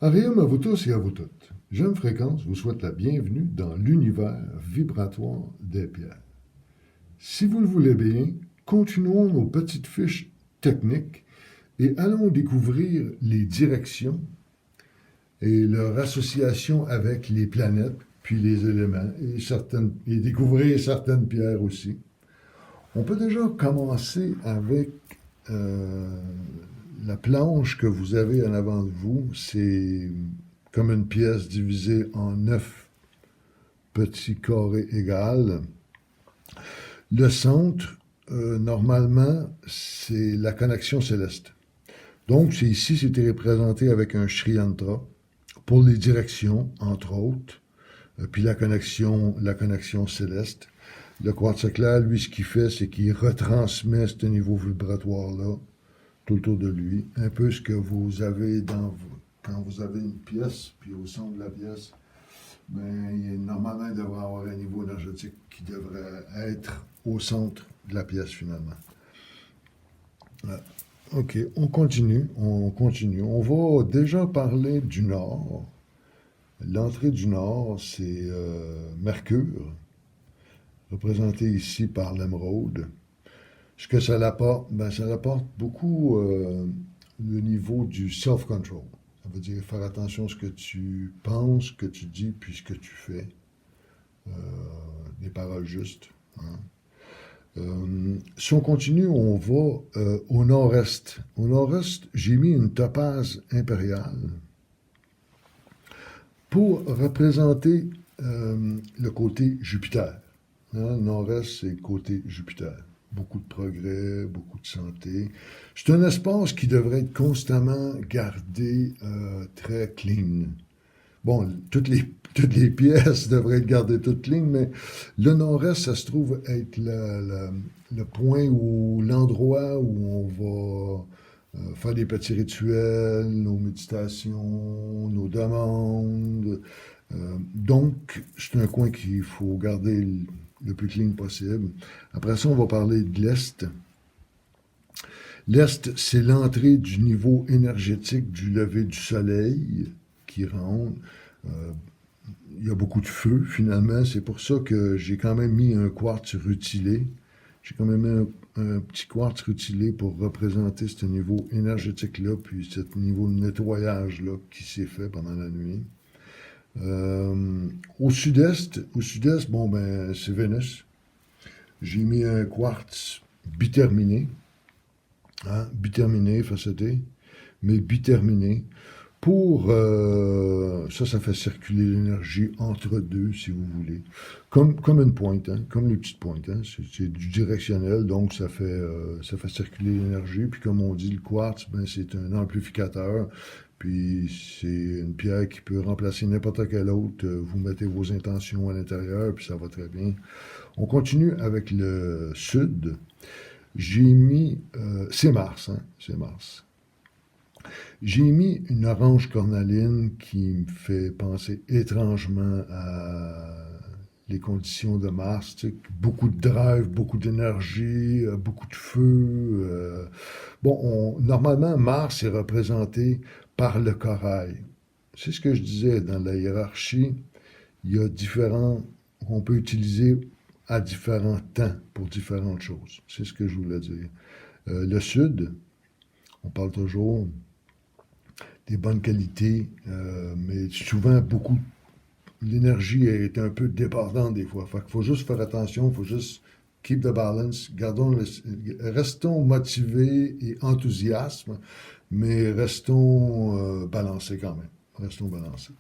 Arium à vous tous et à vous toutes. Jeune Fréquence vous souhaite la bienvenue dans l'univers vibratoire des pierres. Si vous le voulez bien, continuons nos petites fiches techniques et allons découvrir les directions et leur association avec les planètes, puis les éléments, et découvrir certaines pierres aussi. On peut déjà commencer avec euh, la planche que vous avez en avant de vous. C'est comme une pièce divisée en 9 petits carrés égales. Le centre, normalement, c'est la connexion céleste. Donc, ici, c'était représenté avec un Sri Yantra pour les directions, entre autres, puis la connexion céleste. Le quartz clair, lui, ce qu'il fait, c'est qu'il retransmet ce niveau vibratoire-là tout autour de lui. Un peu ce que vous avez quand vous avez une pièce, puis au centre de la pièce, normalement, il devrait avoir un niveau énergétique qui devrait être au centre de la pièce, finalement. OK, on continue. On va déjà parler du nord. L'entrée du nord, c'est Mercure, représenté ici par l'émeraude. Ce que ça l'apporte, ça l'apporte beaucoup le niveau du self-control. Ça veut dire faire attention à ce que tu penses, ce que tu dis, puis ce que tu fais. Euh, des paroles justes. Hein. Si on continue, on va au nord-est. Au nord-est, j'ai mis une topaze impériale pour représenter le côté Jupiter. Hein, le nord-est, c'est le côté Jupiter. Beaucoup de progrès, beaucoup de santé. C'est un espace qui devrait être constamment gardé très clean. Bon, toutes les pièces devraient être gardées toutes clean, mais le nord-est, ça se trouve être le point où l'endroit où on va faire des petits rituels, nos méditations, nos demandes. Donc, c'est un coin qu'il faut garder le plus clean possible. Après ça, on va parler de l'Est. L'Est, c'est l'entrée du niveau énergétique du lever du soleil qui rentre. Euh, il y a beaucoup de feu, finalement. C'est pour ça que j'ai quand même mis un quartz rutilé. J'ai quand même mis un petit quartz rutilé pour représenter ce niveau énergétique-là, puis ce niveau de nettoyage-là qui s'est fait pendant la nuit. Au sud-est, bon, c'est Vénus. J'ai mis un quartz biterminé, hein, biterminé, faceté, mais biterminé. Ça fait circuler l'énergie entre deux, si vous voulez. Comme une pointe, hein, comme les petites pointes. Hein, c'est du directionnel, donc ça fait circuler l'énergie. Puis comme on dit, le quartz, c'est un amplificateur. Puis c'est une pierre qui peut remplacer n'importe quelle autre. Vous mettez vos intentions à l'intérieur, puis ça va très bien. On continue avec le sud. J'ai mis... c'est Mars, hein, c'est Mars. J'ai mis une orange cornaline qui me fait penser étrangement à les conditions de Mars. Tu sais, beaucoup de drive, beaucoup d'énergie, beaucoup de feu. Normalement, Mars est représenté par le corail. C'est ce que je disais dans la hiérarchie. Il y a différents qu'on peut utiliser à différents temps pour différentes choses. C'est ce que je voulais dire. Le sud, on parle toujours des bonnes qualités, mais souvent l'énergie est un peu débordante des fois. Fait qu'il faut juste faire attention, il faut juste keep the balance, restons motivés et enthousiastes, mais restons balancés quand même. Restons balancés.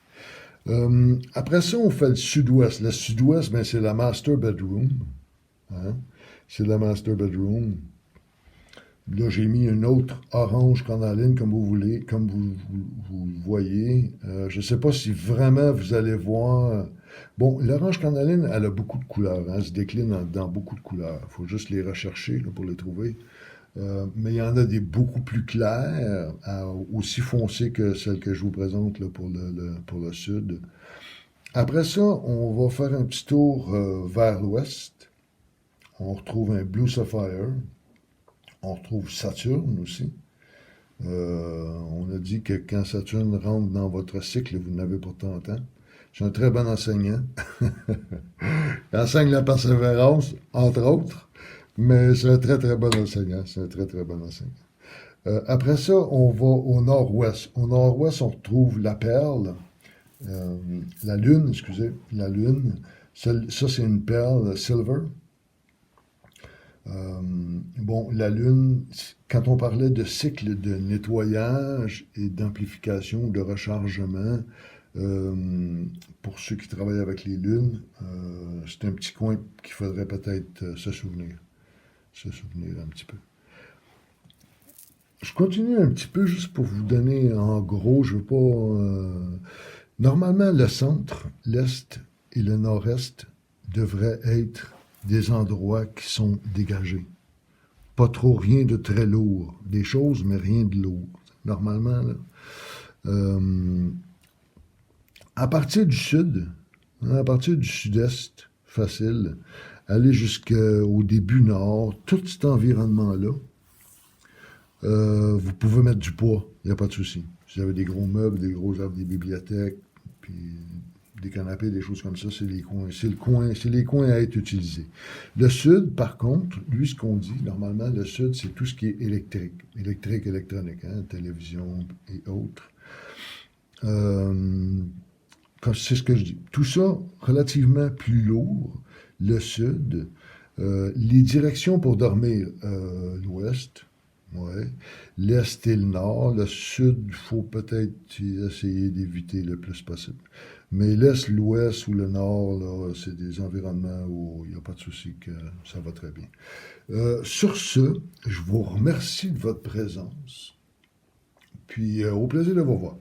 Après ça, on fait le sud-ouest. Le sud-ouest, c'est la master bedroom. Hein? C'est la master bedroom. Là, j'ai mis une autre orange cornaline, comme vous voulez, comme vous le voyez. Je ne sais pas si vraiment vous allez voir. Bon, l'orange cornaline, elle a beaucoup de couleurs. Hein, elle se décline dans beaucoup de couleurs. Il faut juste les rechercher là, pour les trouver. Mais il y en a des beaucoup plus claires, aussi foncées que celles que je vous présente là, pour le sud. Après ça, on va faire un petit tour vers l'ouest. On retrouve un Blue Sapphire. On retrouve Saturne aussi. On a dit que quand Saturne rentre dans votre cycle, vous n'avez pas tant de temps. Je suis un très bon enseignant. J'enseigne la persévérance, entre autres, mais c'est un très très bon enseignant. C'est un très très bon enseignant. Après ça, on va au nord-ouest. Au nord-ouest, on retrouve la perle, euh, la lune, excusez, la lune. Ça, c'est une perle silver. Euh, bon, la lune, quand on parlait de cycle de nettoyage et d'amplification, de rechargement, euh, pour ceux qui travaillent avec les lunes, c'est un petit coin qu'il faudrait peut-être se souvenir un petit peu. Je continue un petit peu juste pour vous donner en gros, je veux pas. Normalement, le centre, l'est et le nord-est devraient être des endroits qui sont dégagés. Pas trop rien de très lourd. Des choses, mais rien de lourd. Normalement, là. Euh, à partir du sud, hein, à partir du sud-est, facile, aller jusqu'au début nord, tout cet environnement-là, vous pouvez mettre du poids, il n'y a pas de souci. Si vous avez des gros meubles, des gros arbres, des bibliothèques, puis des canapés, des choses comme ça, c'est les coins, c'est les coins à être utilisés. Le sud, par contre, lui, ce qu'on dit, normalement, le sud, c'est tout ce qui est électrique, électronique, hein, télévision et autres. Euh, c'est ce que je dis. Tout ça, relativement plus lourd, le sud, les directions pour dormir, l'ouest, ouais. L'est et le nord. Le sud, il faut peut-être essayer d'éviter le plus possible. Mais l'est, l'ouest ou le nord, là, c'est des environnements où il n'y a pas de souci que ça va très bien. Sur ce, je vous remercie de votre présence. Puis au plaisir de vous voir.